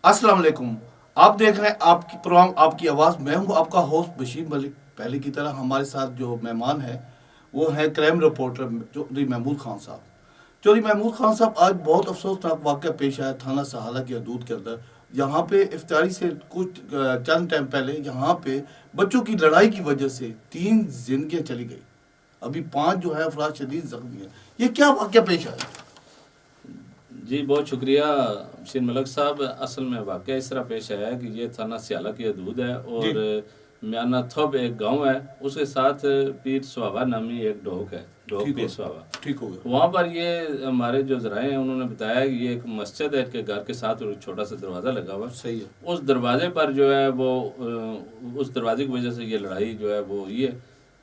السلام علیکم. آپ دیکھ رہے ہیں آپ کی پروگرام آپ کی آواز. میں ہوں آپ کا ہوسٹ بشیر ملک. پہلے کی طرح ہمارے ساتھ جو مہمان ہیں وہ ہیں کرائم رپورٹر چودھری محمود خان صاحب. چودھری محمود خان صاحب, آج بہت افسوسناک واقعہ پیش آیا تھانہ سہالہ کی حدود کے اندر. یہاں پہ افطاری سے کچھ چند ٹائم پہلے یہاں پہ بچوں کی لڑائی کی وجہ سے 3 زندگیاں چلی گئی. ابھی 5 جو ہے افراد شدید زخمی ہیں. یہ کیا واقعہ پیش آیا؟ جی بہت شکریہ بشیر ملک صاحب. اصل میں واقعہ اس طرح پیش آیا ہے کہ یہ تھانہ سیالہ کی حدود ہے اور میانہ تھب ایک گاؤں ہے, اس کے ساتھ پیر سواوا نامی ایک ڈوک ہے, ڈوک پیر سواوا. ٹھیک ہو گیا. وہاں پر یہ ہمارے جو ذرائع ہیں انہوں نے بتایا کہ یہ ایک مسجد ہے کہ گھر کے ساتھ ایک چھوٹا سا دروازہ لگا ہوا ہے. صحیح ہے. اس دروازے پر جو ہے وہ اس دروازے کی وجہ سے یہ لڑائی جو ہے وہ ہوئی ہے.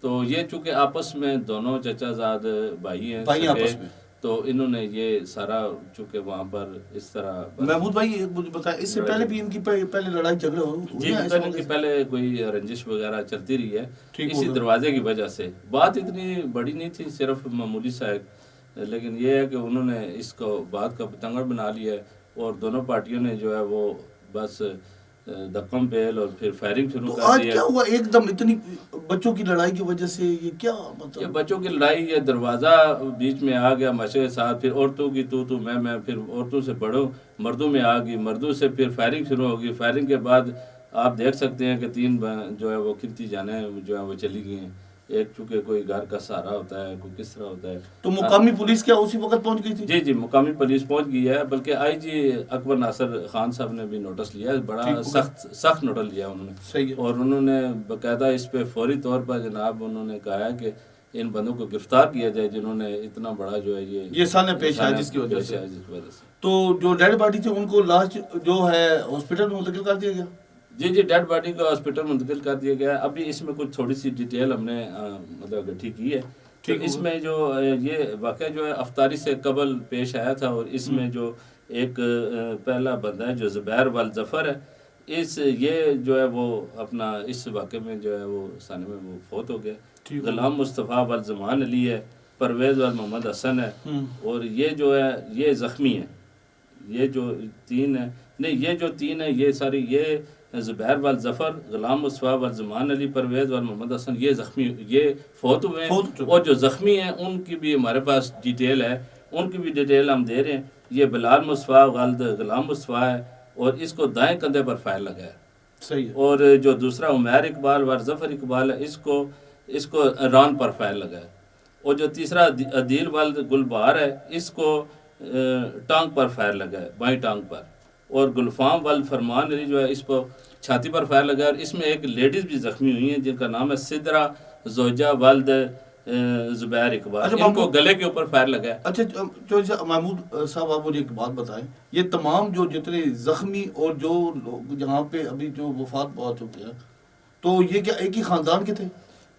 تو یہ چونکہ آپس میں دونوں چچا زاد بھائی ہیں آپس میں, تو انہوں نے یہ سارا چونکہ وہاں پر اس طرح. محمود بھائی مجھے بتائیں, اس سے پہلے بھی ان کی پہلے لڑائی جھگڑے ہوئے؟ جی ان کی پہلے کوئی رنجش وغیرہ چلتی رہی ہے اسی دروازے کی وجہ سے. بات اتنی بڑی نہیں تھی, صرف معمولی سا ایک, لیکن یہ ہے کہ انہوں نے اس کو بات کا پتنگڑ بنا لیا ہے اور دونوں پارٹیوں نے جو ہے وہ بس دکم بیل اور پھر فائرنگ شروع کر دی ہے. آج کیا ہوا ایک دم اتنی بچوں کی لڑائی کی وجہ سے؟ یہ کیا مطلب؟ یہ بچوں کی لڑائی, یہ دروازہ بیچ میں آ گیا ماشے کے ساتھ, پھر عورتوں کی تو میں پھر عورتوں سے بڑھوں مردوں میں آ گئی, مردوں سے پھر فائرنگ شروع ہوگی. فائرنگ کے بعد آپ دیکھ سکتے ہیں کہ 3 جو ہے وہ قیمتی جانیں جو ہیں وہ چلی گئی ہیں. ایک چونکہ کوئی گھر کا سہارا ہوتا ہے, کوئی کس طرح ہوتا ہے. تو مقامی پولیس کیا اسی وقت پہنچ گئی تھی؟ جی مقامی پولیس پہنچ گئی ہے, بلکہ آئی جی اکبر ناصر خان صاحب نے بھی نوٹس لیا ہے, بڑا سخت نوٹس لیا انہوں نے. اور انہوں نے باقاعدہ اس پہ فوری طور پر جناب انہوں نے کہا ہے کہ ان بندوں کو گرفتار کیا جائے جنہوں نے اتنا بڑا جو ہے یہ سامنے پیش آیا جس کی وجہ سے. تو جو ڈیڈ باڈی تھی ان کو لاش جو ہے ہاسپٹل میں منتقل کر دیا گیا؟ جی ڈیڈ باڈی کو ہاسپٹل منتقل کر دیا گیا. ابھی اس میں کچھ تھوڑی سی ڈیٹیل ہم نے مطلب اکٹھی کی ہے. اس میں جو یہ واقعہ جو ہے افطاری سے قبل پیش آیا تھا, اور اس میں جو ایک پہلا بندہ ہے جو زبیر والظفر ہے, یہ جو ہے وہ اپنا اس واقعے میں جو ہے وہ سانے میں وہ فوت ہو گیا. غلام مصطفیٰ والزمان علی ہے, پرویز وال محمد حسن ہے, اور یہ جو ہے یہ زخمی ہے. یہ جو 3 ہے نہیں, یہ جو 3 ہے یہ ساری یہ زبیر والظفر, غلام مصطفیٰ والزمان علی, پرویز وال محمد حسن, یہ زخمی یہ فوت ہوئے ہیں. اور جو زخمی ہیں ان کی بھی ہمارے پاس ڈیٹیل ہے, ان کی بھی ڈیٹیل ہم دے رہے ہیں. یہ بلال مصطفیٰ والد غلام مصطفیٰ ہے, اور اس کو دائیں کندھے پر فائر لگا ہے. صحیح. اور جو دوسرا عمیر اقبال والظفر اقبال ہے, اس کو ران پر فائر لگا ہے. اور جو تیسرا عدیل والد گلبہار ہے, اس کو ٹانگ پر فائر لگا ہے, بائیں ٹانگ پر. اور گلفام والد فرمان علی جو ہے اس کو چھاتی پر فائر لگا ہے. اور اس میں ایک لیڈیز بھی زخمی ہوئی ہیں جن کا نام ہے سدرا زوجہ والد زبیر اقبال, ان کو گلے کے اوپر فائر لگا ہے. اچھا محمود صاحب, آپ مجھے ایک بات بتائیں, یہ تمام جو جتنے زخمی اور جو لوگ جہاں پہ ابھی جو وفات بہت ہو گیا, تو یہ کیا ایک ہی خاندان کے تھے؟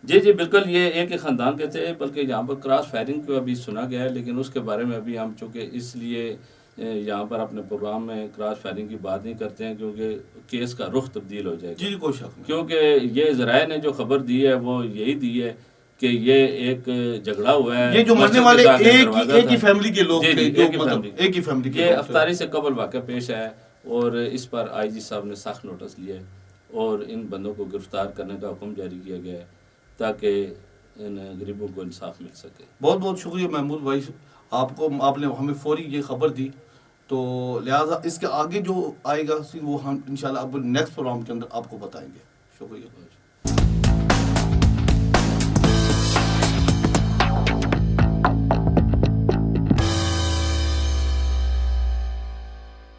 جی بالکل, یہ ایک ہی خاندان کے تھے, بلکہ یہاں پر کراس فائرنگ کو ابھی سنا گیا ہے, لیکن اس کے بارے میں ابھی ہم چونکہ اس لیے یہاں پر اپنے پروگرام میں کراس فائرنگ کی بات نہیں کرتے ہیں, کیونکہ کیس کا رخ تبدیل ہو جائے گا. جی کوئی شک نہیں. کیونکہ یہ ذرائع نے جو خبر دی ہے وہ یہی دی ہے کہ یہ ایک جھگڑا ہوا ہے. یہ جو مرنے والے ایک ہی فیملی کے لوگ تھے, ایک ہی فیملی کے. یہ افطاری سے قبل واقعہ پیش آیا, اور اس پر آئی جی صاحب نے سخت نوٹس لیا ہے, اور ان بندوں کو گرفتار کرنے کا حکم جاری کیا گیا ہے تاکہ ان غریبوں کو انصاف مل سکے. بہت بہت شکریہ محمود بھائی, آپ نے ہمیں فوری یہ خبر دی. تو لہٰذا اس کے آگے جو آئے گا وہ ہم انشاءاللہ اب نیکسٹ پروگرام کے اندر آپ کو بتائیں گے. شکریہ.